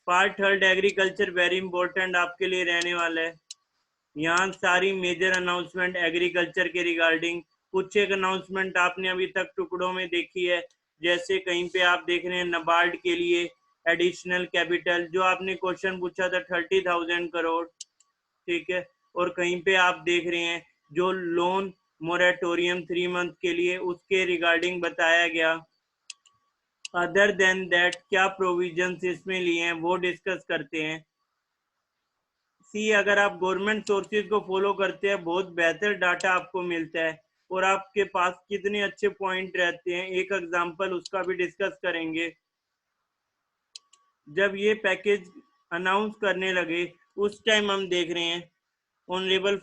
Part third agriculture very important आपके लिए रहने वाला है। यहाँ सारी मेजर अनाउंसमेंट एग्रीकल्चर के रिगार्डिंग, कुछ एक अनाउंसमेंट आपने अभी तक टुकड़ों में देखी है, जैसे कहीं पे आप देख रहे हैं नाबार्ड के लिए एडिशनल कैपिटल, जो आपने क्वेश्चन पूछा था 30,000 करोड़, ठीक है। और कहीं पे आप देख रहे हैं जो लोन मोरेटोरियम 3 मंथ के लिए, उसके रिगार्डिंग बताया गया। अदर देन दैट क्या प्रोविजंस इसमें लिए हैं वो डिस्कस करते हैं। सी, अगर आप गवर्नमेंट सोर्सेज को फॉलो करते हैं बहुत बेहतर डाटा आपको मिलता है और आपके पास कितने अच्छे पॉइंट रहते हैं, एक एग्जांपल उसका भी डिस्कस करेंगे। जब ये पैकेज अनाउंस करने लगे उस टाइम हम देख रहे हैं honourable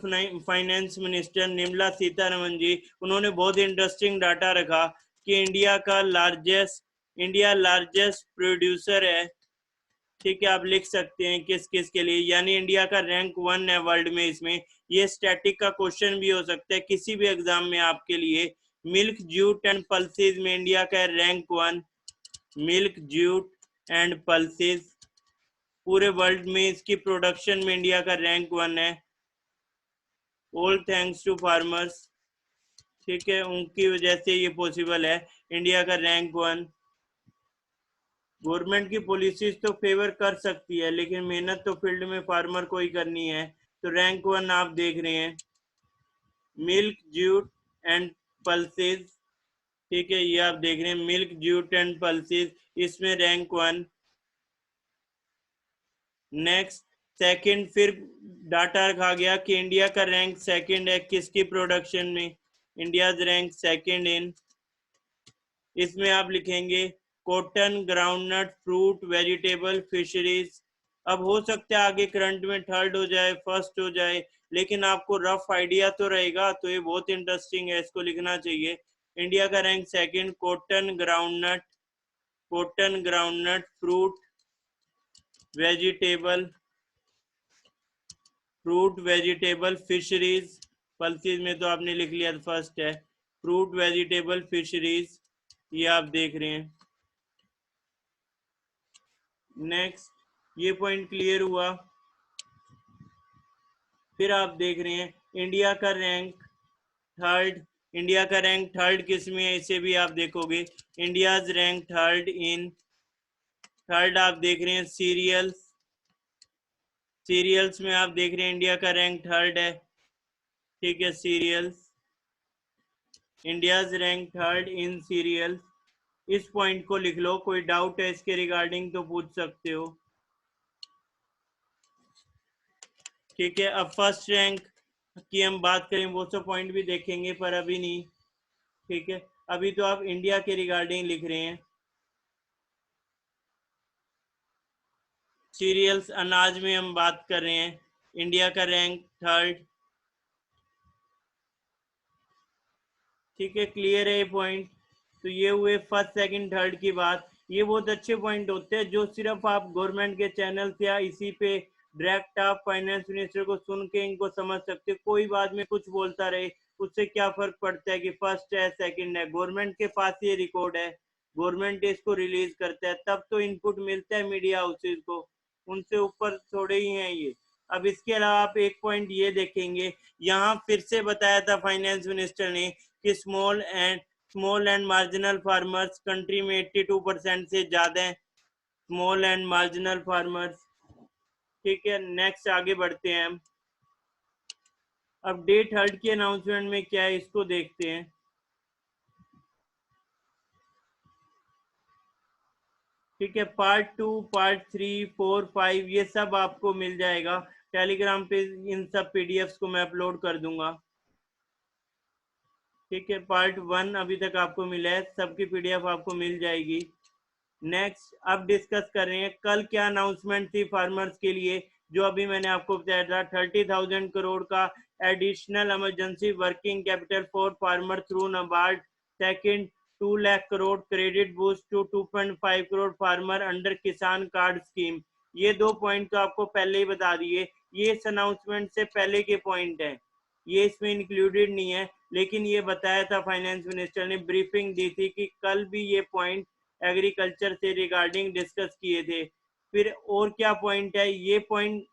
finance minister Nirmala Sitharaman ji, उन्होंने बहुत इंटरेस्टिंग डाटा रखा कि इंडिया लार्जेस्ट प्रोड्यूसर है, ठीक है। आप लिख सकते हैं किस किस के लिए, यानी इंडिया का रैंक 1 है वर्ल्ड में इसमें। ये स्टैटिक का क्वेश्चन भी हो सकता है किसी भी एग्जाम में आपके लिए। मिल्क जूट एंड पल्सेस में इंडिया का rank 1, milk jute and pulses पूरे वर्ल्ड में इसकी प्रोडक्शन में इंडिया का रैंक 1 है। ऑल थैंक्स टू फार्मर्स, ठीक है, उनकी वजह से ये पॉसिबल है, इंडिया का रैंक 1। गवर्नमेंट की पॉलिसीज तो फेवर कर सकती है लेकिन मेहनत तो फील्ड में फार्मर को ही करनी है, तो रैंक 1 आप देख रहे हैं। मिल्क जूट एंड पल्सेस, ठीक है, ये आप देख रहे हैं मिल्क जूट एंड पल्सेस, इसमें रैंक 1। नेक्स्ट सेकंड, फिर डाटा रखा गया कि इंडिया का रैंक सेकंड है किसकी प्रोडक्शन में, इंडिया रैंक सेकंड इन, इसमें आप लिखेंगे cotton, groundnut, fruit, vegetable, fisheries. अब हो सकता है आगे करंट में थर्ड हो जाए, फर्स्ट हो जाए, लेकिन आपको रफ आइडिया तो रहेगा, तो ये बहुत इंटरेस्टिंग है, इसको लिखना चाहिए। इंडिया का rank second, cotton groundnut, fruit vegetable, fisheries, pulses में तो आपने लिख लिया फर्स्ट है, फ्रूट वेजिटेबल फिशरीज, ये आप देख रहे हैं। नेक्स्ट, ये पॉइंट क्लियर हुआ। फिर आप देख रहे हैं इंडिया का रैंक थर्ड, इंडिया का रैंक थर्ड किस में है, इसे भी आप देखोगे, इंडियाज रैंक थर्ड आप देख रहे हैं सीरियल्स में आप देख रहे हैं इंडिया का रैंक थर्ड है, ठीक है। Cereals, India's rank third in cereals, इस पॉइंट को लिख लो, कोई डाउट है इसके रिगार्डिंग तो पूछ सकते हो, ठीक है। अब फर्स्ट रैंक की हम बात करें वो सब पॉइंट भी देखेंगे पर अभी नहीं, ठीक है। अभी तो आप इंडिया के रिगार्डिंग लिख रहे हैं। सीरियल्स अनाज में हम बात कर रहे हैं, इंडिया का रैंक थर्ड, ठीक है। क्लियर है ये पॉइंट। तो ये हुए फर्स्ट सेकंड थर्ड की बात। ये बहुत अच्छे पॉइंट होते हैं जो सिर्फ आप गवर्नमेंट के चैनल से या इसी पे डायरेक्ट आप फाइनेंस मिनिस्टर को सुन के इनको समझ सकते हो। कोई बाद में कुछ बोलता रहे उससे क्या फर्क पड़ता है कि फर्स्ट है सेकंड है, गवर्नमेंट के पास ये रिकॉर्ड है, गवर्नमेंट इसको रिलीज करता है, तब तो इनपुट मिलता है मीडिया हाउसेज को, उनसे ऊपर थोड़े ही हैं ये। अब इसके अलावा आप एक पॉइंट ये देखेंगे, यहाँ फिर से बताया था फाइनेंस मिनिस्टर ने कि small and marginal farmers country में 82% से ज्यादा है, स्मॉल एंड मार्जिनल फार्मर्स, ठीक है। नेक्स्ट आगे बढ़ते हैं हम। अब डे थर्ड की अनाउंसमेंट में क्या है इसको देखते हैं, ठीक है। पार्ट 2, पार्ट 3, 4, 5 ये सब आपको मिल जाएगा टेलीग्राम पे, इन सब पीडीएफ्स को मैं अपलोड कर दूंगा, ठीक है। पार्ट 1 अभी तक आपको मिला है, सबकी पीडीएफ आपको मिल जाएगी। नेक्स्ट अब डिस्कस कर रहे हैं कल क्या अनाउंसमेंट थी फार्मर्स के लिए, जो अभी मैंने आपको बताया था 30,000 करोड़ का additional emergency working capital for farmer through NABARD. Second, 2 lakh crore credit boost to 2.5 crore farmer under Kisan card scheme. ये दो पॉइंट तो आपको पहले ही बता दिए, ये इस अनाउंसमेंट से पहले के पॉइंट है, ये इसमें इंक्लूडेड नहीं है, लेकिन ये बताया था फाइनेंस मिनिस्टर ने, ब्रीफिंग दी थी कि कल भी ये पॉइंट एग्रीकल्चर से रिगार्डिंग डिस्कस किए थे। फिर और क्या पॉइंट है, ये पॉइंट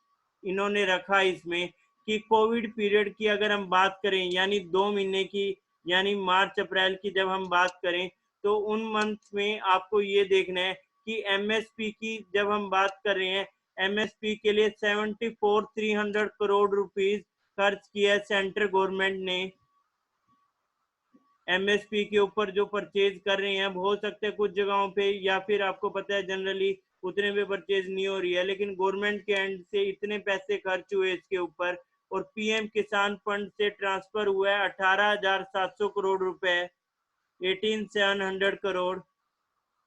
इन्होंने रखा इसमें कि कोविड पीरियड की अगर हम बात करें, यानी 2 महीने की, यानी मार्च अप्रैल की जब हम बात करें, तो उन मंथ में आपको ये देखना है कि एमएसपी की जब हम बात कर रहे हैं, एमएसपी के लिए 74,300 करोड़ रुपीस खर्च किया सेंट्रल गवर्नमेंट ने एमएसपी के ऊपर जो परचेज कर रहे हैं। हो सकता है कुछ जगहों पे, या फिर आपको पता है जनरली उतने पे परचेज नहीं हो रही है, लेकिन गवर्नमेंट के एंड से इतने पैसे खर्च हुए इसके ऊपर। और पीएम किसान फंड से ट्रांसफर हुआ है 18,700 करोड़ रुपए, 18,700 करोड़।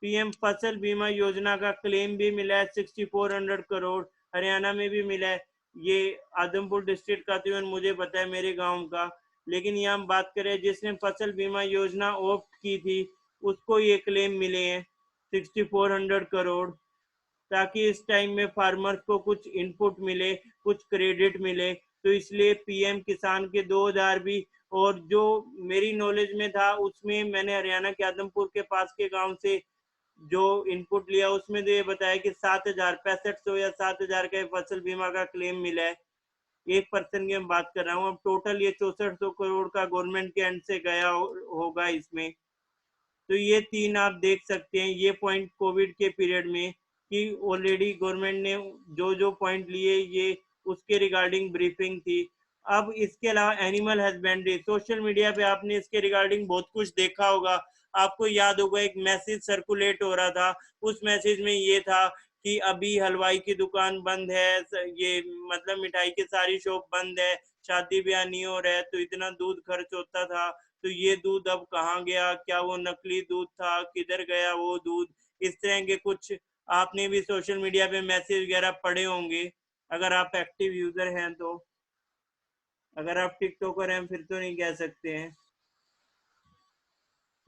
पीएम फसल बीमा योजना का क्लेम भी मिला है 6,400 करोड़, हरियाणा में भी मिला है। ये आदमपुर डिस्ट्रिक्ट का तो मुझे पता है, मेरे गांव का। लेकिन यहाँ हम बात करें जिसने फसल बीमा योजना ऑप्ट की थी, उसको ये क्लेम मिले हैं 6,400 करोड़, ताकि इस टाइम में फार्मर्स को कुछ इनपुट मिले, कुछ क्रेडिट मिले। तो इसलिए पीएम किसान के 2,000 भी, और जो मेरी नॉलेज में था उसमें मैंने हरियाणा के आदमपुर के पास के गांव से जो इनपुट लिया, उसमें तो ये बताया कि 7,000, 6500 या 7,000 का फसल बीमा का क्लेम मिला है। एक पर्सन की मैं बात कर रहा हूँ। अब टोटल ये 6400 करोड़ का गवर्नमेंट के एंड से गया होगा इसमें। तो ये तीन आप देख सकते हैं, ये पॉइंट कोविड के पीरियड में कि ऑलरेडी गवर्नमेंट ने जो जो पॉइंट लिए, ये उसके रिगार्डिंग ब्रीफिंग थी। अब इसके अलावा एनिमल हस्बेंड्री, सोशल मीडिया पे आपने इसके रिगार्डिंग बहुत कुछ देखा होगा। आपको याद होगा एक मैसेज सर्कुलेट हो रहा था, उस मैसेज में ये था कि अभी हलवाई की दुकान बंद है, ये मतलब मिठाई की सारी शॉप बंद है, शादी ब्याह नहीं हो रहा है, तो इतना दूध खर्च होता था, तो ये दूध अब कहाँ गया, क्या वो नकली दूध था, किधर गया वो दूध। इस तरह के कुछ आपने भी सोशल मीडिया पे मैसेज वगैरह पढ़े होंगे, अगर आप एक्टिव यूजर हैं तो। अगर आप टिकटॉकर हैं फिर तो नहीं कह सकते हैं।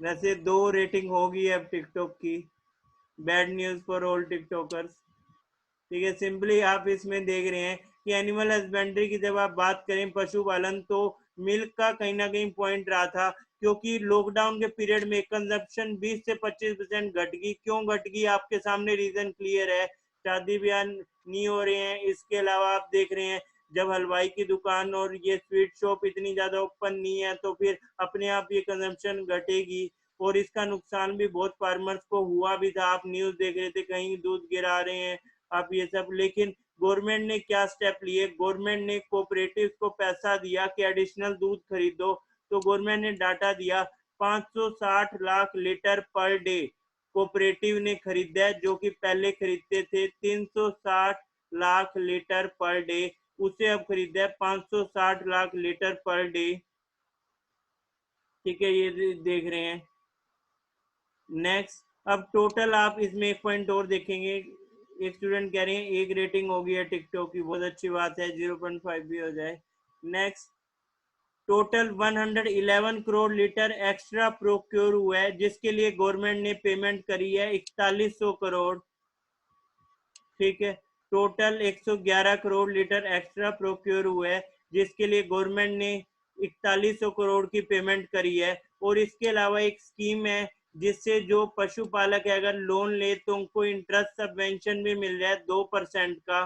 वैसे 2 रेटिंग होगी अब टिकटॉक की, bad news for all TikTokers. ठीक है, सिंपली आप इसमें देख रहे हैं कि एनिमल हस्बेंड्री की जब आप बात करें, पशुपालन, तो मिल्क का कहीं ना कहीं पॉइंट रहा था, क्योंकि लॉकडाउन के पीरियड में कंजप्शन 20 से 25% घट गई। क्यों घट गई, आपके सामने रीजन क्लियर है, शादी ब्याह नहीं हो रहे हैं। इसके अलावा आप देख रहे हैं जब हलवाई की दुकान और ये स्वीट शॉप इतनी ज्यादा ओपन नहीं है, तो फिर अपने आप ये कंजम्पशन घटेगी। और इसका नुकसान भी बहुत फार्मर्स को हुआ भी था, आप न्यूज देख रहे थे कहीं दूध गिरा रहे हैं आप ये सब। लेकिन गवर्नमेंट ने क्या स्टेप लिए, गवर्नमेंट ने कोऑपरेटिव को पैसा दिया कि एडिशनल दूध खरीदो। तो गवर्नमेंट ने डाटा दिया 560 lakh litre per day cooperative ने खरीदा है, जो कि पहले खरीदते थे 360 लाख लीटर पर डे, उसे अब खरीदा है 560 लाख लीटर पर डे। ठीक है, ये देख रहे हैं। नेक्स्ट, अब टोटल आप इसमें एक पॉइंट और देखेंगे। एक स्टूडेंट कह रहे हैं एक रेटिंग हो गई है टिकटॉक की, बहुत अच्छी बात है, 0.5 भी हो जाए। Next, total 111 crore litre extra procure हुआ है, जिसके लिए गवर्नमेंट ने पेमेंट करी है 4100 करोड़। ठीक है, total 111 crore litre extra procure हुआ है, जिसके लिए गवर्नमेंट ने 4100 करोड़ की पेमेंट करी है। और इसके अलावा एक स्कीम है जिससे जो पशुपालक है अगर लोन ले तो उनको इंटरेस्ट सबवेंशन भी मिल रहा है 2% का,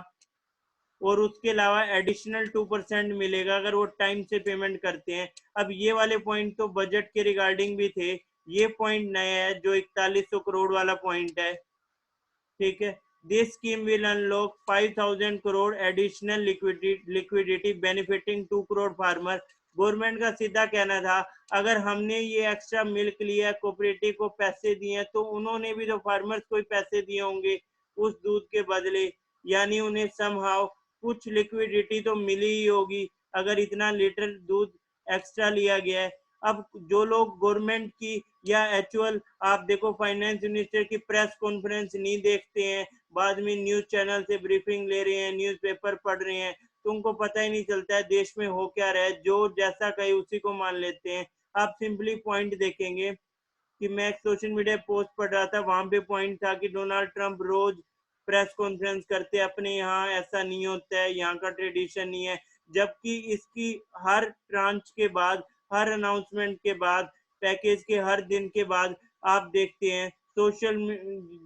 और उसके अलावा एडिशनल 2% मिलेगा अगर वो टाइम से पेमेंट करते हैं। अब ये वाले पॉइंट तो बजट के रिगार्डिंग भी थे, ये पॉइंट नया है जो 4100 करोड़ वाला पॉइंट है। ठीक है, this scheme will unlock 5,000 crore additional liquidity benefiting 2 crore farmer. Government का सीधा कहना था अगर हमने ये एक्स्ट्रा मिल्क लिया, कोऑपरेटिव को पैसे दिए, तो उन्होंने भी तो फार्मर्स को ही पैसे दिए होंगे उस दूध के बदले, यानी उन्हें समहाउ कुछ लिक्विडिटी तो मिली ही होगी अगर इतना लीटर दूध एक्स्ट्रा लिया गया है। अब जो लोग गवर्नमेंट की या एक्चुअल, आप देखो फाइनेंस मिनिस्टर की प्रेस कॉन्फ्रेंस नहीं देखते हैं, बाद में न्यूज चैनल से ब्रीफिंग ले रहे हैं, न्यूज़पेपर पढ़ रहे हैं, तो उनको पता ही नहीं चलता है देश में हो क्या रहा है, जो जैसा कहे उसी को मान लेते हैं। आप सिंपली पॉइंट देखेंगे कि मैं एक सोशल मीडिया पोस्ट पढ़ रहा था, वहां पे पॉइंट था कि डोनाल्ड ट्रंप रोज प्रेस कॉन्फ्रेंस करते, अपने यहाँ ऐसा नहीं होता है, यहाँ का ट्रेडिशन नहीं है। जबकि इसकी हर ट्रांच के बाद, हर अनाउंसमेंट के बाद, पैकेज के हर दिन के बाद आप देखते हैं सोशल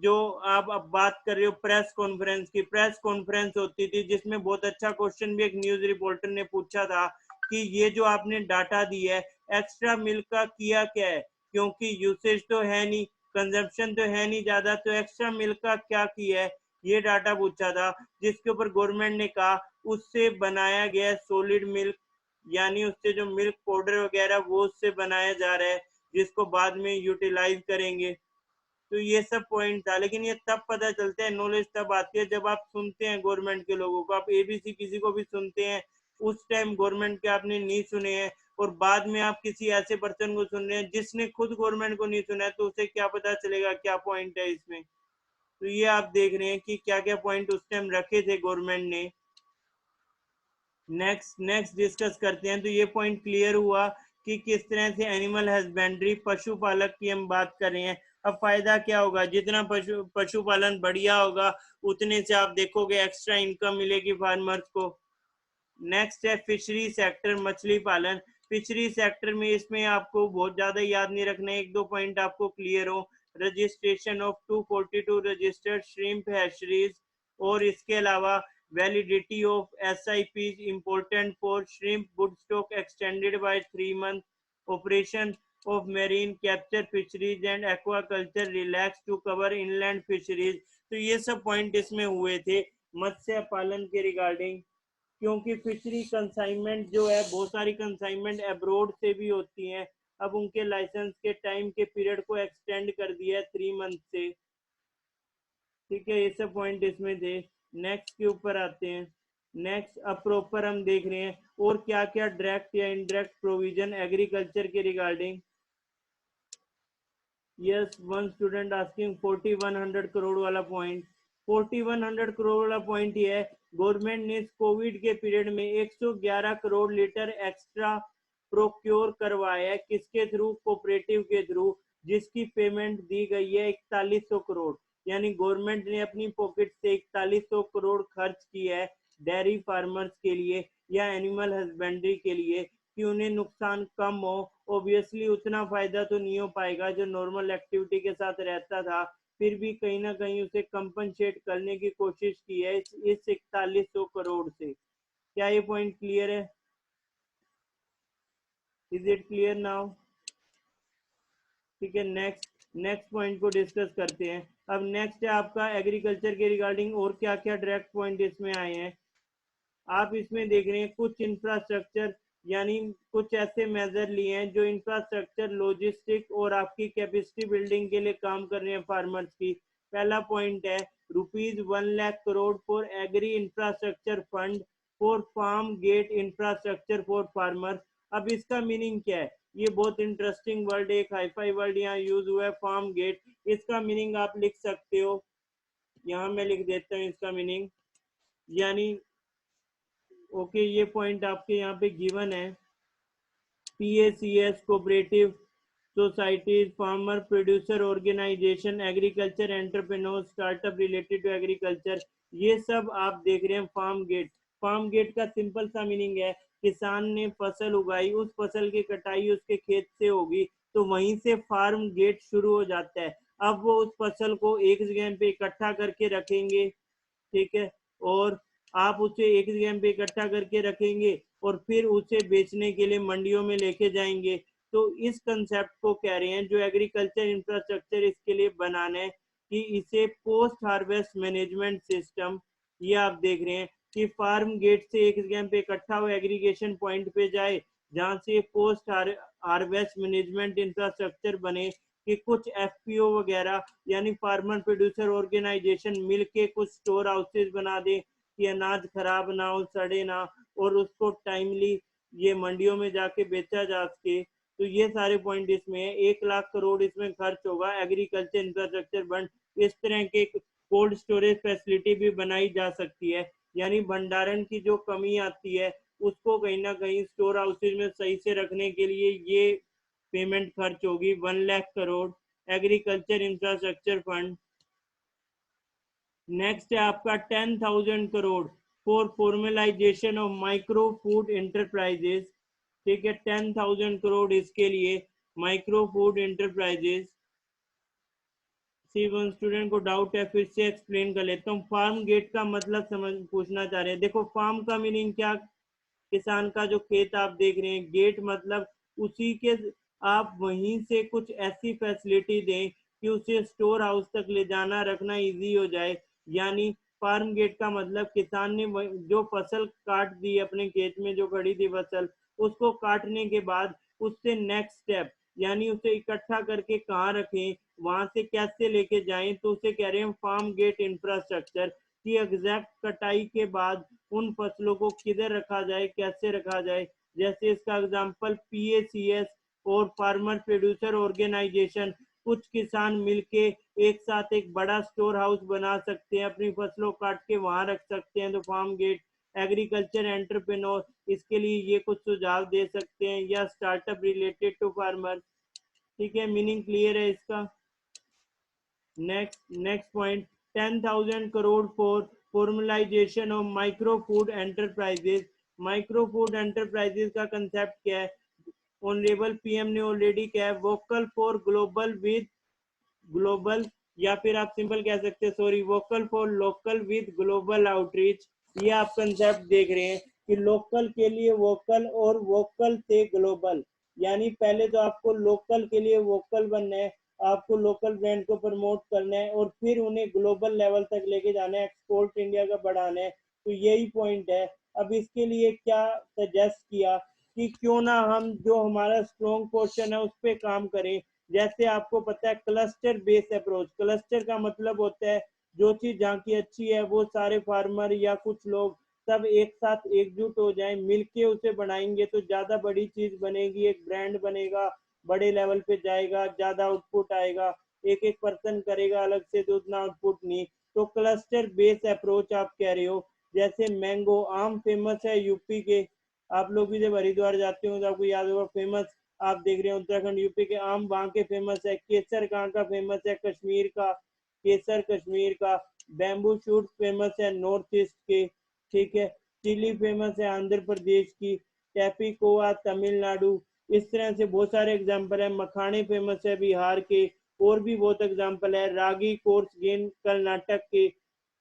जो आप अब बात कर रहे हो प्रेस कॉन्फ्रेंस की, प्रेस कॉन्फ्रेंस होती थी जिसमें बहुत अच्छा क्वेश्चन भी एक न्यूज रिपोर्टर ने पूछा था कि ये जो आपने डाटा दी है एक्स्ट्रा मिल्क का किया क्या है, क्योंकि यूसेज तो है नहीं, कंजम्पशन तो है नहीं ज्यादा, तो एक्स्ट्रा मिल्क का क्या किया है, ये डाटा पूछा था। जिसके ऊपर गवर्नमेंट ने कहा उससे बनाया गया सॉलिड मिल्क, यानी उससे जो मिल्क पाउडर वगैरह वो उससे बनाया जा रहा है जिसको बाद में यूटिलाइज करेंगे। तो ये सब पॉइंट था, लेकिन ये तब पता चलता है, नॉलेज तब आती है जब आप सुनते हैं गवर्नमेंट के लोगों को। आप एबीसी किसी को भी सुनते हैं, उस टाइम गवर्नमेंट के आपने नहीं सुने हैं, और बाद में आप किसी ऐसे पर्सन को सुन रहे हैं जिसने खुद गवर्नमेंट को नहीं सुना है, तो उसे क्या पता चलेगा क्या पॉइंट है इसमें। तो ये आप देख रहे हैं कि क्या क्या पॉइंट उस टाइम रखे थे गवर्नमेंट ने। नेक्स्ट नेक्स्ट डिस्कस करते हैं। तो ये पॉइंट क्लियर हुआ कि किस तरह से एनिमल हस्बेंड्री, पशुपालक की हम बात कर रहे हैं। अब फायदा क्या होगा, जितना पशुपालन बढ़िया होगा उतने से आप देखोगे एक्स्ट्रा इनकम मिलेगी फार्मर्स को। नेक्स्ट है फिशरी सेक्टर, मछली पालन। फिशरी सेक्टर में इसमें आपको बहुत ज्यादा याद नहीं रखना है, एक दो पॉइंट आपको क्लियर हो। Registration of 242 registered shrimp hatcheries, और इसके अलावा validity of SIP important for shrimp broodstock extended by 3 months, operation of marine capture fisheries and aquaculture relax to cover inland fisheries. तो ये सब पॉइंट इसमें हुए थे मत्स्य पालन के रिगार्डिंग। क्योंकि फिशरी कंसाइनमेंट जो है, बहुत सारी कंसाइनमेंट अब्रोड से भी होती हैं, अब उनके लाइसेंस के टाइम के पीरियड को एक्सटेंड कर दिया है 3 मंथ से। ठीक है, ये सब पॉइंट इसमें थे। नेक्स्ट के ऊपर आते हैं। नेक्स्ट अब प्रॉपर हम देख रहे हैं और क्या क्या डायरेक्ट या इनडायरेक्ट प्रोविजन एग्रीकल्चर के regarding. Yes, one student asking 4100 crore वाला पॉइंट। 4100 करोड़ वाला पॉइंट ये है, गवर्नमेंट ने इस कोविड के पीरियड में 111 करोड़ लीटर एक्स्ट्रा प्रोक्योर करवाया है। किसके थ्रू? कोऑपरेटिव के थ्रू, जिसकी पेमेंट दी गई है 4100 करोड़। यानी गवर्नमेंट ने अपनी पॉकेट से 4100 करोड़ खर्च किया है डेयरी फार्मर्स के लिए या एनिमल हस्बेंड्री के लिए, कि उन्हें नुकसान कम हो। ऑब्वियसली उतना फायदा तो नहीं हो पाएगा जो नॉर्मल एक्टिविटी के साथ रहता था, फिर भी कहीं ना कहीं उसे कंपनसेट करने की कोशिश की है इस 4100 करोड़ से। क्या ये पॉइंट क्लियर है? Is it clear now? ठीक है, नेक्स्ट नेक्स्ट पॉइंट को डिस्कस करते हैं। अब नेक्स्ट है आपका एग्रीकल्चर के रिगार्डिंग और क्या क्या डायरेक्ट पॉइंट इसमें आए हैं। आप इसमें देख रहे हैं कुछ इंफ्रास्ट्रक्चर, यानी कुछ ऐसे मेजर लिए हैं जो इंफ्रास्ट्रक्चर, लॉजिस्टिक और आपकी कैपेसिटी बिल्डिंग के लिए काम कर रहे हैं फार्मर्स की। पहला पॉइंट है ₹1 lakh crore for agri infrastructure fund for farm gate infrastructure for farmers. अब इसका मीनिंग क्या है? ये बहुत इंटरेस्टिंग वर्ड, एक हाईफाई वर्ड यहाँ यूज हुआ है, फार्म गेट। इसका मीनिंग आप लिख सकते हो, यहाँ मैं लिख देता हूँ इसका मीनिंग। यानी ओके, ये पॉइंट आपके यहाँ पे गिवन है। PACS cooperative societies, farmer producer organisation, agriculture entrepreneur, startup related to agriculture, ये सब आप देख रहे हैं फार्म गेट। फार्म गेट का सिंपल सा मीनिंग है, किसान ने फसल उगाई, उस फसल की कटाई उसके खेत से होगी, तो वहीं से फार्म गेट शुरू हो जाता है। अब वो उस फसल को एक जगह पे इकट्ठा करके रखेंगे, ठीक है, और आप उसे एक जगह पे इकट्ठा करके रखेंगे और फिर उसे बेचने के लिए मंडियों में लेके जाएंगे। तो इस कंसेप्ट को कह रहे हैं जो एग्रीकल्चर इंफ्रास्ट्रक्चर इसके लिए बनाना है, कि इसे पोस्ट हार्वेस्ट मैनेजमेंट सिस्टम, ये आप देख रहे हैं कि फार्म गेट से एक जगह पे इकट्ठा हो एग्रीगेशन पॉइंट पे जाए, जहां से पोस्ट हार्वेस्ट मैनेजमेंट इंफ्रास्ट्रक्चर बने, कि कुछ FPO वगैरह यानी फार्मर प्रोड्यूसर ऑर्गेनाइजेशन मिलके कुछ स्टोर हाउसेज बना दे कि अनाज खराब ना हो, सड़े ना, और उसको टाइमली ये मंडियों में जाके बेचा जा सके। तो ये सारे पॉइंट इसमें है। 1 लाख करोड़ इसमें खर्च होगा एग्रीकल्चर इंफ्रास्ट्रक्चर बन। इस तरह के कोल्ड स्टोरेज फैसिलिटी भी बनाई जा सकती है, यानी भंडारण की जो कमी आती है उसको कहीं ना कहीं स्टोर हाउसेज में सही से रखने के लिए ये पेमेंट खर्च होगी 1 lakh crore agriculture infrastructure fund. Next है आपका 10,000 crore for formalisation of micro food enterprises. ठीक है, 10,000 करोड़ इसके लिए micro food enterprises. C1 student को डाउट है, फिर से एक्सप्लेन कर लेता हूँ। फार्म गेट का मतलब समझ पूछना चाह रहे हैं। देखो फार्म का मीनिंग क्या, किसान का जो खेत आप देख रहे हैं, गेट मतलब उसी के, आप वहीं से कुछ ऐसी फैसिलिटी दें कि उसे स्टोर हाउस तक ले जाना रखना इजी हो जाए। यानी फार्म गेट का मतलब किसान ने जो फसल काट दी अपने खेत में, जो खड़ी थी फसल, उसको काटने के बाद उससे नेक्स्ट स्टेप, यानी उसे इकट्ठा करके कहाँ रखें, वहां से कैसे लेके जाएं, तो उसे कह रहे हैं फार्म गेट इंफ्रास्ट्रक्चर। की एग्जैक्ट कटाई के बाद उन फसलों को किधर रखा जाए, कैसे रखा जाए। जैसे इसका एग्जांपल PACS और फार्मर प्रोड्यूसर ऑर्गेनाइजेशन, कुछ किसान मिलके एक साथ एक बड़ा स्टोर हाउस बना सकते हैं, अपनी फसलों काट के वहां रख सकते हैं, तो फार्म गेट। एग्रीकल्चर एंटरप्रेन्योर इसके लिए ये कुछ सुझाव दे सकते हैं, या स्टार्टअप रिलेटेड टू फार्मर। ठीक है, मीनिंग क्लियर है इसका। Next point, 10,000 crore for formalisation of micro food enterprises. Micro food enterprises का कंसेप्ट क्या है? ऑनरेबल PM ने ऑलरेडी क्या है, vocal for global with global, या फिर आप सिंपल कह सकते हैं, sorry, vocal for local with global outreach. ये आप कंसेप्ट देख रहे हैं कि लोकल के लिए वोकल और वोकल से ग्लोबल। यानी पहले तो आपको लोकल के लिए वोकल बनना है, आपको लोकल ब्रांड को प्रमोट करना है, और फिर उन्हें ग्लोबल लेवल तक लेके जाना है, एक्सपोर्ट इंडिया का बढ़ाना है। तो यही पॉइंट है। अब इसके लिए क्या सजेस्ट किया कि क्यों ना हम जो हमारा स्ट्रॉन्ग पोर्शन है उस पर काम करें। जैसे आपको पता है क्लस्टर बेस्ड अप्रोच, क्लस्टर का मतलब होता है जो चीज जहाँ की अच्छी है वो सारे फार्मर या कुछ लोग सब एक साथ एकजुट हो जाएं, मिलके उसे बनाएंगे तो ज्यादा बड़ी चीज बनेगी, एक ब्रांड बनेगा, बड़े लेवल पे जाएगा, ज्यादा आउटपुट आएगा। एक एक पर्सन करेगा अलग से तो उतना आउटपुट नहीं। तो क्लस्टर बेस्ड अप्रोच आप कह रहे हो। जैसे मैंगो आम फेमस है यूपी के, आप लोग भी जब हरिद्वार जाते हो तो आपको याद होगा, फेमस आप देख रहे हैं उत्तराखंड यूपी के आम वहाँ के फेमस है। केसर कहाँ का फेमस है? कश्मीर का, केसर कश्मीर का। बैम्बू शूट फेमस है नॉर्थ ईस्ट के। ठीक है, चिली फेमस है आंध्र प्रदेश की, टैपिकोआ तमिलनाडु। इस तरह से बहुत सारे एग्जाम्पल है। मखाने फेमस है बिहार के, और भी बहुत एग्जाम्पल है। रागी कोर्स गेन कर्नाटक के,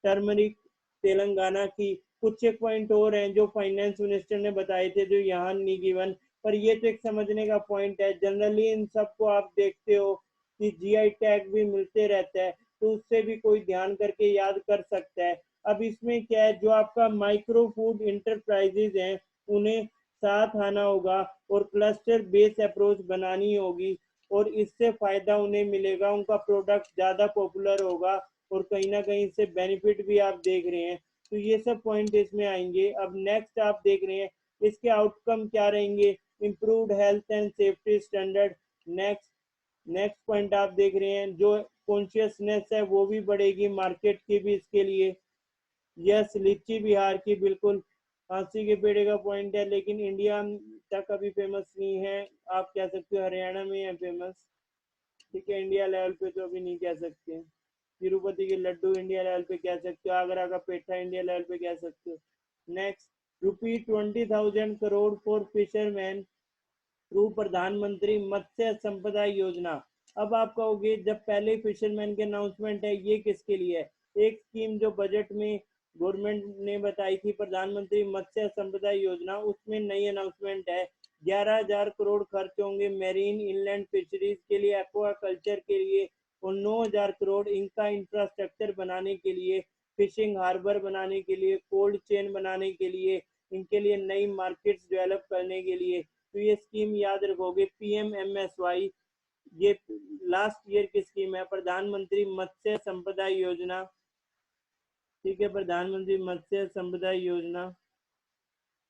टर्मरिक तेलंगाना की। कुछ एक पॉइंट और हैं जो फाइनेंस मिनिस्टर ने बताए थे जो यहाँ नहीं गिवन, पर ये तो एक समझने का पॉइंट है। जनरली इन सबको आप देखते हो कि GI टैग भी मिलते रहता है, तो उससे भी कोई ध्यान करके याद कर सकता है। अब इसमें क्या है, जो आपका माइक्रो फूड इंटरप्राइजेज हैं उन्हें साथ आना होगा और क्लस्टर बेस्ड अप्रोच बनानी होगी, और इससे फायदा उन्हें मिलेगा, उनका प्रोडक्ट ज्यादा पॉपुलर होगा, और कहीं ना कहीं से बेनिफिट भी आप देख रहे हैं। तो ये सब पॉइंट इसमें आएंगे। अब नेक्स्ट आप देख रहे हैं इसके आउटकम क्या रहेंगे, improved health and safety standard. Next next point आप देख रहे हैं जो कॉन्शियसनेस है वो भी बढ़ेगी मार्केट की भी इसके लिए। यस, लीची बिहार की बिल्कुल फांसी के पेड़े का पॉइंट है, लेकिन इंडिया तक अभी फेमस नहीं है। आप कह सकते हो हरियाणा में है फेमस। ठीक है, इंडिया लेवल पे तो अभी नहीं कह सकते। तिरुपति के लड्डू इंडिया लेवल पे कह सकते हो, आगरा का पेठा इंडिया लेवल पे कह सकते हो। नेक्स्ट, ₹20,000 फॉर फिशरमैन थ्रू प्रधानमंत्री मत्स्य संपदा योजना। अब आप कहोगे जब पहले फिशरमैन के अनाउंसमेंट है, ये किसके लिए है? एक स्कीम जो बजट में गवर्नमेंट ने बताई थी, प्रधानमंत्री मत्स्य संपदा योजना, उसमें नई अनाउंसमेंट है। 11,000 करोड़ खर्च होंगे मेरीन इनलैंड फिशरीज के लिए, एक्वा कल्चर के लिए, और 9,000 करोड़ इनका इंफ्रास्ट्रक्चर बनाने के लिए, फिशिंग हार्बर बनाने के लिए, कोल्ड चेन बनाने के लिए, इनके लिए नई मार्केट्स डेवलप करने के लिए। तो ये स्कीम याद रखोगे, PMMSY। ये लास्ट ईयर की स्कीम है, प्रधानमंत्री मत्स्य संपदा योजना। ठीक है, प्रधानमंत्री मत्स्य संपदा योजना।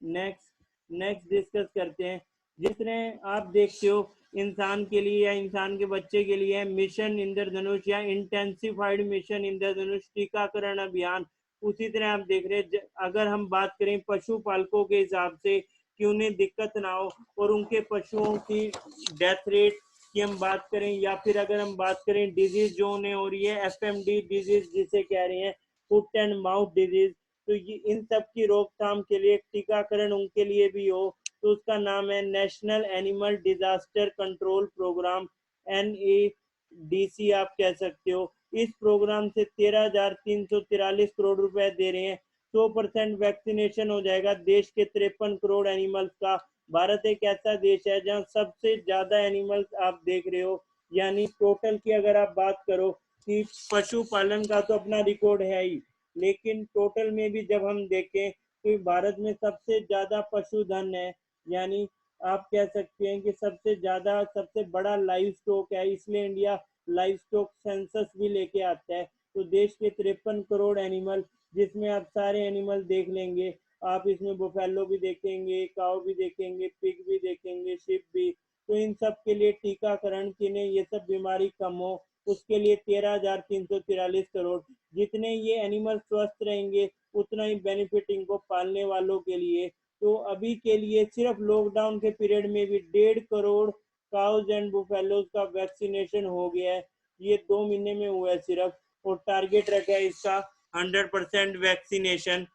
नेक्स्ट नेक्स्ट डिस्कस करते हैं। जिस तरह आप देखते हो इंसान के लिए या इंसान के बच्चे के लिए मिशन इंद्रधनुष या इंटेंसिफाइड मिशन इंद्रधनुष टीकाकरण अभियान, उसी तरह आप देख रहे हैं अगर हम बात करें पशु पालकों के हिसाब से कि उन्हें दिक्कत ना हो और उनके पशुओं की डेथ रेट की हम बात करें, या फिर अगर हम बात करें डिजीज जो उन्हें हो रही है, FMD डिजीज जिसे कह रहे हैं, फुट एंड माउथ डिजीज, तो ये इन सब की रोकथाम के लिए टीकाकरण उनके लिए भी हो, तो उसका नाम है national animal disaster control programme, NADC आप कह सकते हो। इस प्रोग्राम से 13,343 करोड़ रुपए दे रहे हैं। 100% वैक्सीनेशन हो जाएगा देश के 53 करोड़ एनिमल्स का। भारत एक ऐसा देश है जहां सबसे ज्यादा एनिमल्स आप देख रहे हो, यानी टोटल की अगर आप बात करो कि पशुपालन का तो अपना रिकॉर्ड है ही, लेकिन टोटल में भी जब हम देखें तो भारत में सबसे ज्यादा पशुधन है, यानी आप कह सकते हैं कि सबसे ज्यादा सबसे बड़ा लाइव स्टॉक है, इसलिए इंडिया लाइव स्टॉक सेंसस भी लेके आता है। तो देश के 53 करोड़ एनिमल, जिसमें आप सारे एनिमल देख लेंगे, आप इसमें बुफेलो भी देखेंगे, काऊ भी देखेंगे, पिग भी देखेंगे, शिप भी। तो इन सब के लिए टीकाकरण किन्हें ये सब बीमारी कम हो, उसके लिए 13,343 करोड़। जितने ये एनिमल स्वस्थ रहेंगे उतना ही बेनिफिट इनको पालने वालों के लिए। तो अभी के लिए सिर्फ लॉकडाउन के पीरियड में भी 1.5 करोड़ काउज एंड बुफेलोज का वैक्सीनेशन हो गया है। ये 2 महीने में हुआ है सिर्फ, और टारगेट रखा है इसका 100% वैक्सीनेशन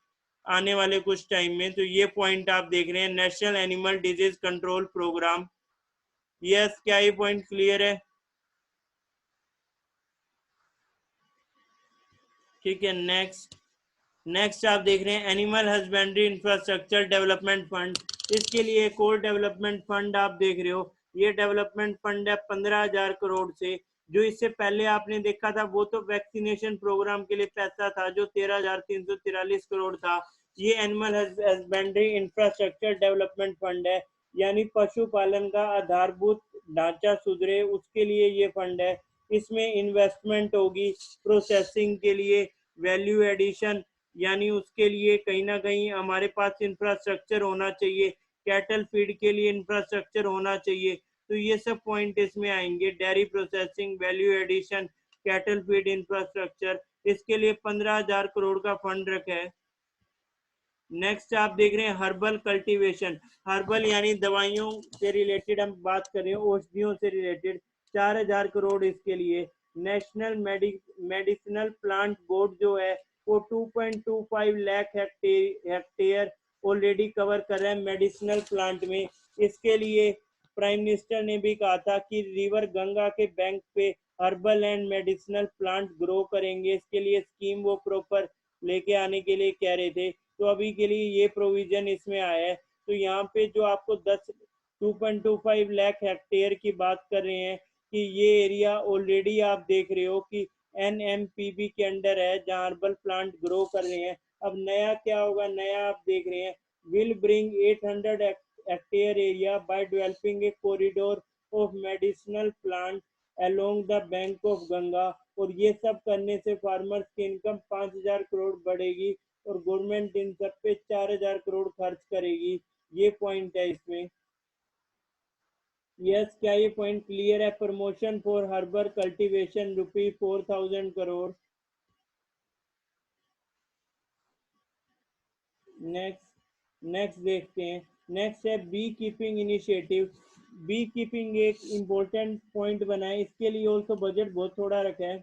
आने वाले कुछ टाइम में। तो ये पॉइंट आप देख रहे हैं, national animal disease control programme. Yes, क्या ये पॉइंट क्लियर है? ठीक है, नेक्स्ट आप देख रहे हैं animal husbandry infrastructure development fund. इसके लिए एक और डेवलपमेंट फंड आप देख रहे हो, ये डेवलपमेंट फंड है 15,000 करोड़ से। जो इससे पहले आपने देखा था वो तो वैक्सीनेशन प्रोग्राम के लिए पैसा था जो 13,343 करोड़ था। ये animal husbandry infrastructure development fund है, यानी पशुपालन का आधारभूत ढांचा सुधरे उसके लिए ये फंड है। इसमें इन्वेस्टमेंट होगी प्रोसेसिंग के लिए, वैल्यू एडिशन, यानी उसके लिए कहीं ना कहीं हमारे पास इंफ्रास्ट्रक्चर होना चाहिए, कैटल फीड के लिए इंफ्रास्ट्रक्चर होना चाहिए। तो ये सब पॉइंट इसमें आएंगे, dairy processing, value addition, cattle feed infrastructure. इसके लिए 15,000 करोड़ का फंड रखा है। नेक्स्ट आप देख रहे हैं हर्बल कल्टीवेशन। हर्बल यानी दवाइयों से रिलेटेड हम बात कर रहे हैं, औषधियों से रिलेटेड, 4,000 करोड़ इसके लिए। नेशनल मेडिसिनल प्लांट बोर्ड जो है वो 2.25 लाख हेक्टेयर ऑलरेडी कवर कर रहा है मेडिसिनल प्लांट में। इसके लिए प्राइम मिनिस्टर ने भी कहा था कि रिवर गंगा के बैंक पे herbal and medicinal plant grow करेंगे, इसके लिए स्कीम वो प्रॉपर लेके आने के लिए कह रहे थे। तो अभी के लिए ये प्रोविजन इसमें आया है। तो यहाँ पे जो आपको 2.25 लाख हेक्टेयर की बात कर रहे हैं कि ये एरिया ऑलरेडी आप देख रहे हो कि NMPB के अंडर है जहाँ हर्बल प्लांट ग्रो कर रहे हैं। अब नया क्या होगा, नया आप देख रहे हैं, will bring 800 hectare area by developing a corridor of medicinal plant along the bank of Ganga. और ये सब करने से फार्मर्स की इनकम 5,000 करोड़ बढ़ेगी और गवर्नमेंट इन सब पे 4,000 करोड़ खर्च करेगी। ये पॉइंट है इसमें। यस, क्या ये पॉइंट क्लियर है? Promotion for herbal cultivation ₹4,000 crore. Next देखते हैं। नेक्स्ट है bee keeping initiative. Bee keeping एक इम्पोर्टेंट पॉइंट बना है, इसके लिए ऑल्सो बजट बहुत थोड़ा रखा है,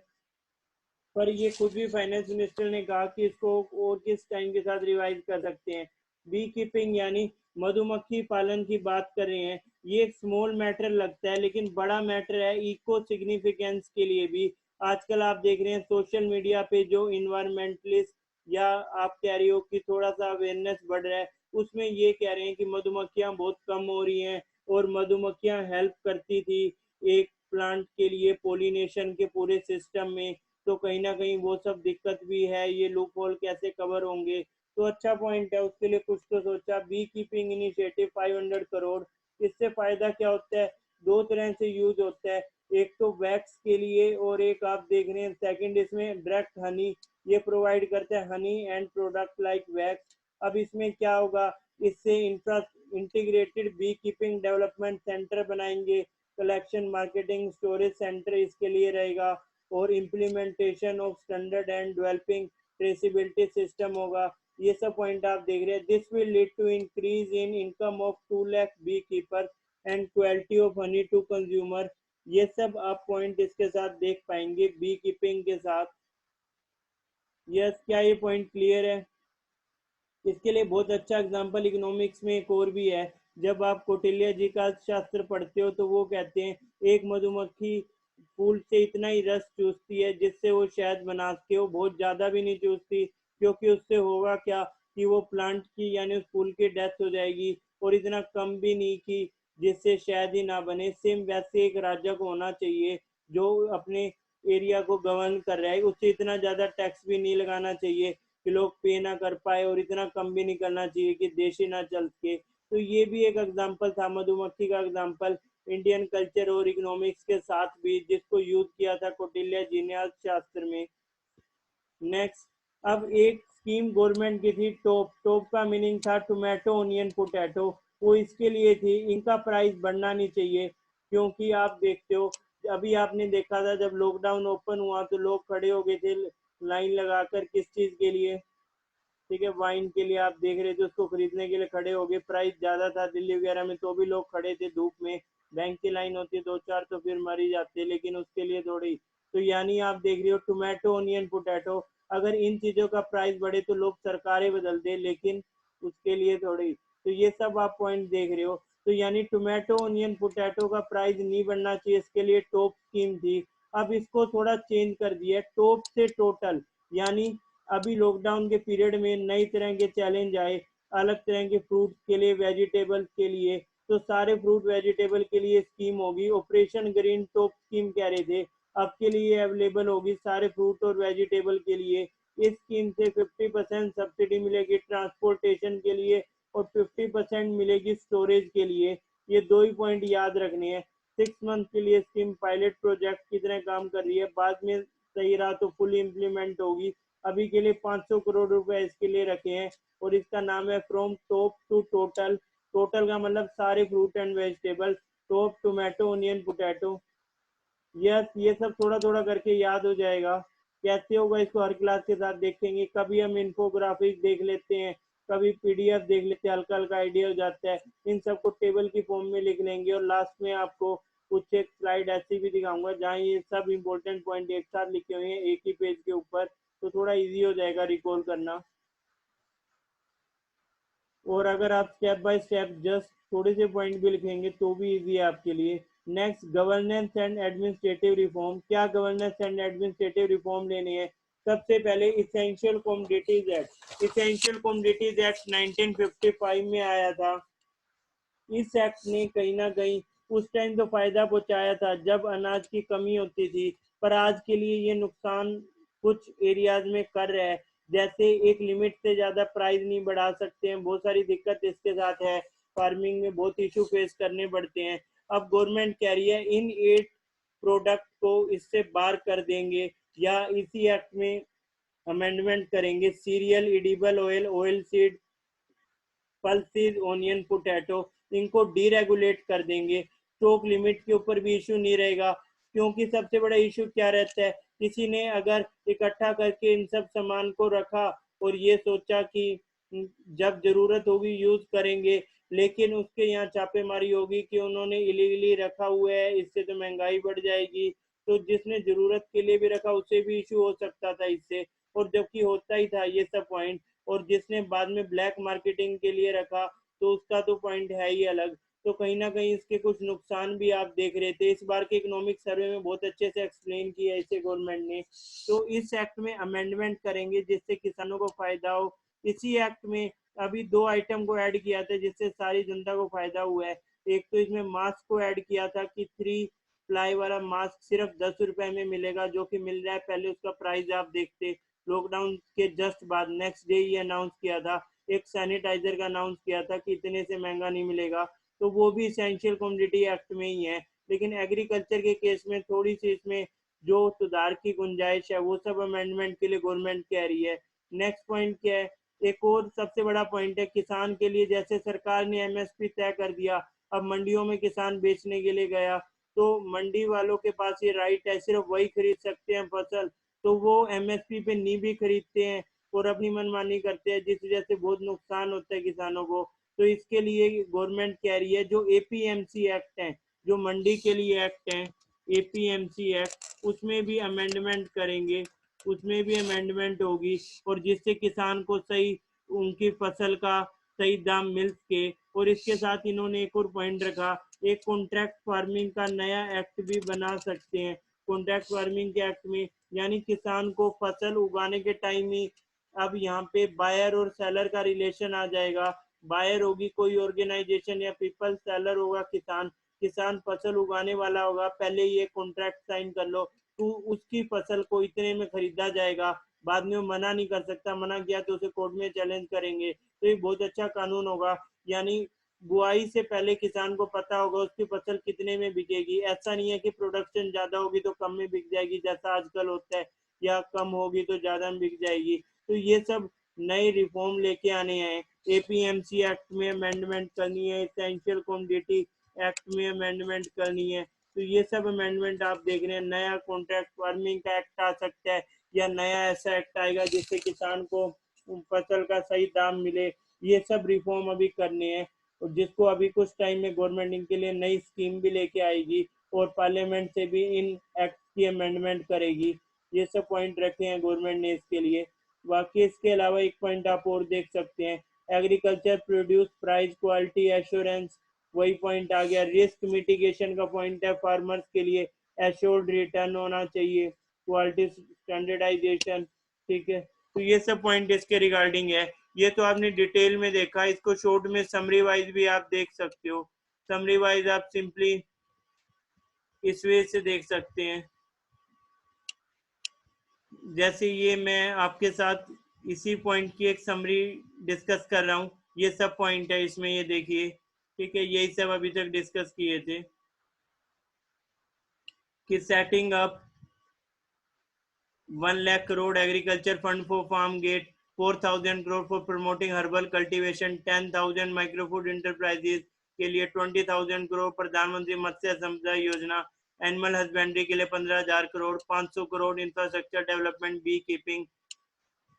पर ये खुद भी फाइनेंस मिनिस्टर ने कहा कि इसको और किस टाइम के साथ रिवाइज कर सकते हैं। बी कीपिंग यानी मधुमक्खी पालन की बात कर रहे हैं। ये एक स्मॉल मैटर लगता है लेकिन बड़ा मैटर है इको सिग्निफिकेंस के लिए भी। आजकल आप देख रहे हैं सोशल मीडिया पे जो इन्वायरमेंटलिस्ट या आप कह रही हो कि थोड़ा सा अवेयरनेस बढ़ रहा है, उसमें ये कह रहे हैं कि मधुमक्खियां बहुत कम हो रही हैं और मधुमक्खियां हेल्प करती थी एक प्लांट के लिए पोलिनेशन के पूरे सिस्टम में। तो कहीं ना कहीं वो सब दिक्कत भी है, ये लूप होल कैसे कवर होंगे। तो अच्छा पॉइंट है, उसके लिए कुछ तो सोचा। Bee keeping initiative 500 crore. इससे फायदा क्या होता है? दो तरह से यूज होता है, एक तो वैक्स के लिए और एक आप देख रहे हैं सेकंड इसमें डायरेक्ट हनी, ये प्रोवाइड करता है honey and product like wax. अब इसमें क्या होगा, इससे integrated bee keeping development centre बनाएंगे, कलेक्शन मार्केटिंग स्टोरेज सेंटर इसके लिए रहेगा, और implementation of standard and developing traceability system होगा। ये सब पॉइंट आप देख रहे हैं। This will lead to increase in income of 2 lakh bee keeper and quality of honey to consumer. ये सब आप पॉइंट इसके साथ देख पाएंगे बी कीपिंग के साथ। यस, क्या ये पॉइंट क्लियर है? इसके लिए बहुत अच्छा एग्जांपल इकोनॉमिक्स में एक और भी है। जब आप कौटिल्य जी का शास्त्र पढ़ते हो तो वो कहते हैं एक मधुमक्खी फूल से इतना ही रस चूसती है जिससे वो शहद बना सके। वो बहुत ज़्यादा भी नहीं चूसती, क्योंकि उससे होगा क्या कि वो प्लांट की यानी उस फूल की डेथ हो जाएगी, और इतना कम भी नहीं कि जिससे शहद ही ना बने। सेम वैसे एक राजा को होना चाहिए जो अपने एरिया को गवर्न कर रहा है, उससे इतना ज़्यादा टैक्स भी नहीं लगाना चाहिए कि लोग पे ना कर पाए, और इतना कम भी नहीं करना चाहिए कि देश ही ना चल सके। तो ये भी एक एग्जाम्पल था, मधुमक्खी का एग्जाम्पल इंडियन कल्चर और इकोनॉमिक्स के साथ भी, जिसको यूज किया था कौटिल्य जी ने अर्थशास्त्र में। नेक्स्ट, अब एक स्कीम गवर्नमेंट की थी टॉप। टॉप का मीनिंग था टोमेटो ऑनियन पोटैटो। वो इसके लिए थी इनका प्राइस बढ़ना नहीं चाहिए, क्योंकि आप देखते हो अभी आपने देखा था जब लॉकडाउन ओपन हुआ तो लोग खड़े हो गए थे लाइन लगाकर, किस चीज के लिए, ठीक है, वाइन के लिए। आप देख रहे थे उसको खरीदने के लिए खड़े हो गए, प्राइस ज्यादा था दिल्ली वगैरह में तो भी लोग खड़े थे धूप में। बैंक की लाइन होती है दो चार तो फिर मर ही जाते, लेकिन उसके लिए थोड़ी। तो यानी आप देख रहे हो टोमेटो ऑनियन पोटैटो, अगर इन चीजों का प्राइस बढ़े तो लोग सरकारें बदल दे, लेकिन उसके लिए थोड़ी। तो ये सब आप पॉइंट देख रहे हो। तो यानी टोमेटो ऑनियन पोटैटो का प्राइस नहीं बढ़ना चाहिए, इसके लिए टॉप स्कीम थी। अब इसको थोड़ा चेंज कर दिया, टॉप से टोटल। यानी अभी लॉकडाउन के पीरियड में नई तरह के चैलेंज आए, अलग तरह के फ्रूट के लिए, वेजिटेबल के लिए। तो सारे फ्रूट वेजिटेबल के लिए स्कीम होगी, ऑपरेशन ग्रीन टॉप स्कीम कह रहे थे, आपके लिए अवेलेबल होगी सारे फ्रूट और वेजिटेबल के लिए। इस स्कीम से 50% सब्सिडी मिलेगी ट्रांसपोर्टेशन के लिए, और 50% मिलेगी स्टोरेज के लिए। ये दो ही पॉइंट याद रखने हैं। 6 मंथ के लिए स्कीम पायलट प्रोजेक्ट की तरह काम कर रही है, बाद में सही रहा तो फुल इम्प्लीमेंट होगी। अभी के लिए 500 करोड़ रुपए इसके लिए रखे हैं, और इसका नाम है from top to total. Total का मतलब सारे fruit and vegetable, top tomato onion potato. Yes, ये सब थोड़ा थोड़ा करके याद हो जाएगा। कैसे होगा इसको हर क्लास के साथ देखेंगे, कभी हम इन्फोग्राफिक देख लेते हैं, कभी पीडीएफ देख लेते हैं, हल्का हल्का आइडिया हो जाता है। इन सबको टेबल की फॉर्म में लिख लेंगे, और लास्ट में आपको कुछ एक स्लाइड ऐसी भी दिखाऊंगा जहाँ ये सब इंपॉर्टेंट पॉइंट एक साथ लिखे हुए हैं एक ही पेज के ऊपर, तो थोड़ा इजी हो जाएगा रिकॉल करना। और अगर आप स्टेप बाय स्टेप जस्ट थोड़े से पॉइंट भी लिखेंगे तो भी इजी है आपके लिए। Next, governance and administrative reform. क्या गवर्नेंस एंड एडमिनिस्ट्रेटिव रिफॉर्म लेने हैं? सबसे पहले essential commodities act. Essential commodities act 1955 में आया था। इस एक्ट ने कहीं ना कहीं उस टाइम तो फायदा पहुंचाया था जब अनाज की कमी होती थी, पर आज के लिए ये नुकसान कुछ एरियाज में कर रहा है। जैसे एक लिमिट से ज्यादा प्राइस नहीं बढ़ा सकते हैं, बहुत सारी दिक्कत इसके साथ है, फार्मिंग में बहुत इशू फेस करने पड़ते हैं। अब गवर्नमेंट कह रही है इन 8 प्रोडक्ट को इससे बाहर कर देंगे, या इसी एक्ट में अमेंडमेंट करेंगे। Cereal, edible oil, oil seed, pulses, onion, potato, इनको डीरेगुलेट कर देंगे। स्टॉक लिमिट के ऊपर भी इशू नहीं रहेगा, क्योंकि सबसे बड़ा इशू क्या रहता है, किसी ने अगर इकट्ठा करके इन सब सामान को रखा और ये सोचा कि जब जरूरत होगी यूज करेंगे, लेकिन उसके यहाँ छापेमारी होगी कि उन्होंने इलीगली रखा हुआ है, इससे तो महंगाई बढ़ जाएगी। तो जिसने जरूरत के लिए भी रखा उसे भी इशू हो सकता था इससे, और जबकि होता ही था ये सब पॉइंट। और जिसने बाद में ब्लैक मार्केटिंग के लिए रखा तो उसका तो पॉइंट है ही अलग। तो कहीं ना कहीं इसके कुछ नुकसान भी आप देख रहे थे। इस बार के इकोनॉमिक सर्वे में बहुत अच्छे से एक्सप्लेन किया इसे गवर्नमेंट ने। तो इस एक्ट में अमेंडमेंट करेंगे जिससे किसानों को फायदा हो। इसी एक्ट में अभी 2 आइटम को ऐड किया था जिससे सारी जनता को फायदा हुआ है। एक तो इसमें मास्क को ऐड किया था कि 3 प्लाई वाला मास्क सिर्फ 10 रुपए में मिलेगा, जो कि मिल रहा है। पहले उसका प्राइस आप देखते, लॉकडाउन के जस्ट बाद नेक्स्ट डे ये अनाउंस किया था। एक सैनिटाइजर का अनाउंस किया था कि इतने से महंगा नहीं मिलेगा, तो वो भी इसेंशियल कमोडिटी एक्ट में ही है। लेकिन एग्रीकल्चर के केस में थोड़ी सी इसमें जो सुधार की गुंजाइश है वो सब अमेंडमेंट के लिए गवर्नमेंट कह रही है। नेक्स्ट पॉइंट क्या है, एक और सबसे बड़ा पॉइंट है किसान के लिए। जैसे सरकार ने एमएसपी तय कर दिया, अब मंडियों में किसान बेचने के लिए गया तो मंडी वालों के पास ये राइट है, सिर्फ वही खरीद सकते हैं फसल। तो वो एमएसपी पे नहीं भी खरीदते हैं और अपनी मनमानी करते हैं, जिस वजह से बहुत नुकसान होता है किसानों को। तो इसके लिए गवर्नमेंट कह रही है जो एपीएमसी एक्ट है, जो मंडी के लिए एक्ट है, एपीएमसी एक्ट, उसमें भी अमेंडमेंट करेंगे। उसमें भी अमेंडमेंट होगी, और जिससे किसान को सही उनकी फसल का सही दाम मिल सके। और इसके साथ इन्होंने एक और पॉइंट रखा, एक कॉन्ट्रैक्ट फार्मिंग का नया एक्ट भी बना सकते हैं। कॉन्ट्रैक्ट फार्मिंग के एक्ट में, यानी किसान को फसल उगाने के टाइम ही अब यहाँ पे बायर और सेलर का रिलेशन आ जाएगा। बायर होगी कोई ऑर्गेनाइजेशन या पीपल, सेलर होगा किसान। किसान फसल उगाने वाला होगा, पहले ये कॉन्ट्रैक्ट साइन कर लो, तो उसकी फसल को इतने में खरीदा जाएगा, बाद में वो मना नहीं कर सकता, मना किया तो उसे कोर्ट में चैलेंज करेंगे। तो ये बहुत अच्छा कानून होगा, यानी बुआई से पहले किसान को पता होगा उसकी फसल कितने में बिकेगी। ऐसा नहीं है कि प्रोडक्शन ज्यादा होगी तो कम में बिक जाएगी जैसा आजकल होता है, या कम होगी तो ज्यादा में बिक जाएगी। तो ये सब नए रिफॉर्म लेके आने हैं। एपीएमसी एक्ट में अमेंडमेंट करनी है, एसेंशियल कमोडिटी एक्ट में अमेंडमेंट करनी है। तो ये सब अमेंडमेंट आप देख रहे हैं। नया कॉन्ट्रैक्ट फार्मिंग का एक्ट आ सकता है, या नया ऐसा एक्ट आएगा जिससे किसान को फसल का सही दाम मिले। ये सब रिफॉर्म अभी करने हैं, और जिसको अभी कुछ टाइम में गवर्नमेंट इनके लिए नई स्कीम भी लेके आएगी, और पार्लियामेंट से भी इन एक्ट की अमेंडमेंट करेगी। ये सब पॉइंट रखे हैं गवर्नमेंट ने इसके लिए। बाकी इसके अलावा एक पॉइंट आप और देख सकते हैं, agriculture produce price quality assurance, वही पॉइंट आ गया। रिस्क मिटिगेशन का पॉइंट है, फार्मर्स के लिए एश्योर्ड रिटर्न होना चाहिए, क्वालिटी स्टैंडर्डाइजेशन, ठीक है। तो ये सब पॉइंट इसके रिगार्डिंग है। ये तो आपने डिटेल में देखा, इसको शॉर्ट में समरी वाइज भी आप देख सकते हो। समरी वाइज आप सिंपली इस वे से देख सकते हैं, जैसे ये मैं आपके साथ इसी पॉइंट की एक समरी डिस्कस कर रहा हूँ। ये सब पॉइंट है इसमें, ये देखिए, ठीक है। यही सब अभी तक डिस्कस किए थे कि setting up 1 lakh crore agriculture fund for farm gate, 4,000 crore for promoting herbal cultivation, 10,000 microfood enterprises के लिए 20,000 करोड़, प्रधानमंत्री मत्स्य संपदा योजना, एनिमल हस्बेंड्री के लिए 15,000 crore, 500 crore infrastructure development, bee keeping,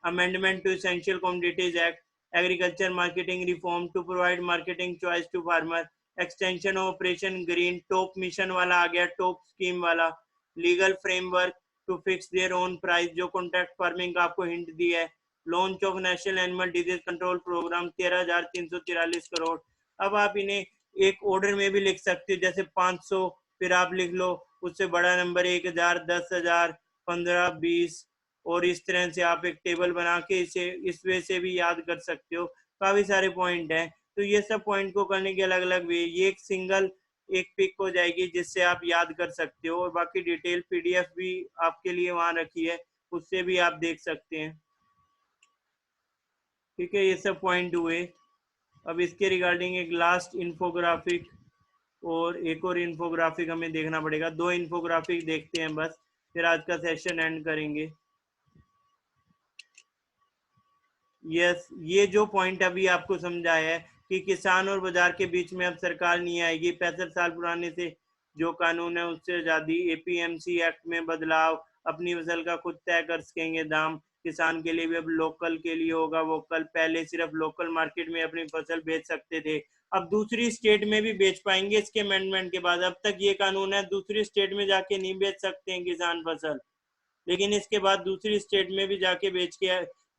amendment to essential commodities act, agriculture marketing reform to provide marketing choice to farmer, extension of operation green, top mission वाला आ गया, top scheme वाला, legal framework to fix their own price जो contract farming का आपको hint दिया है, launch of national animal disease control programme 13,343 crore. अब आप इन्हें एक ऑर्डर में भी लिख सकते हो, जैसे 500, फिर आप लिख लो उससे बड़ा नंबर 1,000, 10,000, 15, 20, और इस तरह से आप एक टेबल बना के इसे इस वे से भी याद कर सकते हो। काफी सारे पॉइंट हैं, तो ये सब पॉइंट को करने के अलग अलग वे, ये एक सिंगल एक पिक हो जाएगी जिससे आप याद कर सकते हो, और बाकी डिटेल पीडीएफ भी आपके लिए वहां रखी है, उससे भी आप देख सकते हैं, ठीक है। ये सब पॉइंट हुए। अब इसके रिगार्डिंग एक लास्ट इंफोग्राफिक, और एक और इंफोग्राफिक हमें देखना पड़ेगा, 2 इंफोग्राफिक देखते हैं बस, फिर आज का सेशन एंड करेंगे। यस, ये जो पॉइंट अभी आपको समझाया है कि किसान और बाजार के बीच में अब सरकार नहीं आएगी, 65 साल पुराने से जो कानून है उससे आजादी, एपीएमसी एक्ट में बदलाव, अपनी फसल का खुद तय कर सकेंगे दाम, किसान के लिए भी अब लोकल के लिए होगा वोकल, पहले सिर्फ लोकल मार्केट में अपनी फसल बेच सकते थे, अब दूसरी स्टेट में भी बेच पाएंगे इसके अमेंडमेंट के बाद। अब तक ये कानून है दूसरी स्टेट में जाके नहीं बेच सकते हैं किसान फसल, लेकिन इसके बाद दूसरी स्टेट में भी जाके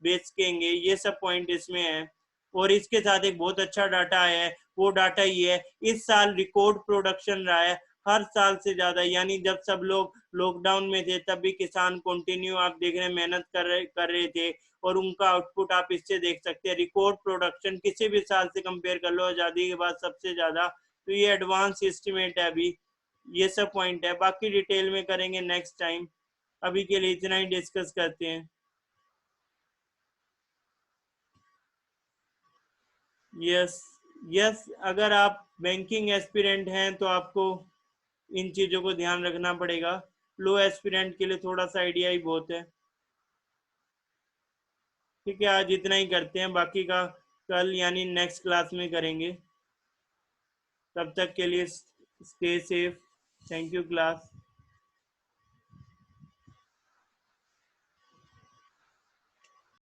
बेचेंगे। ये सब पॉइंट इसमें है। और इसके साथ एक बहुत अच्छा डाटा है, वो डाटा ये है, इस साल रिकॉर्ड प्रोडक्शन रहा है, हर साल से ज्यादा, यानी जब सब लोग लॉकडाउन में थे तब भी किसान कंटिन्यू आप देख रहे हैं मेहनत कर रहे थे, और उनका आउटपुट आप इससे देख सकते हैं, रिकॉर्ड प्रोडक्शन किसी भी साल से कंपेयर कर लो, आजादी के बाद सबसे ज्यादा। तो ये एडवांस एस्टिमेट है अभी। ये सब पॉइंट है, बाकी डिटेल में करेंगे नेक्स्ट टाइम, अभी के लिए इतना ही डिस्कस करते हैं। यस, यस, अगर आप बैंकिंग एस्पिरेंट हैं तो आपको इन चीज़ों को ध्यान रखना पड़ेगा, लो एस्पिरेंट के लिए थोड़ा सा आइडिया ही बहुत है, ठीक है। आज इतना ही करते हैं, बाकी का कल यानी नेक्स्ट क्लास में करेंगे। तब तक के लिए stay safe, thank you class.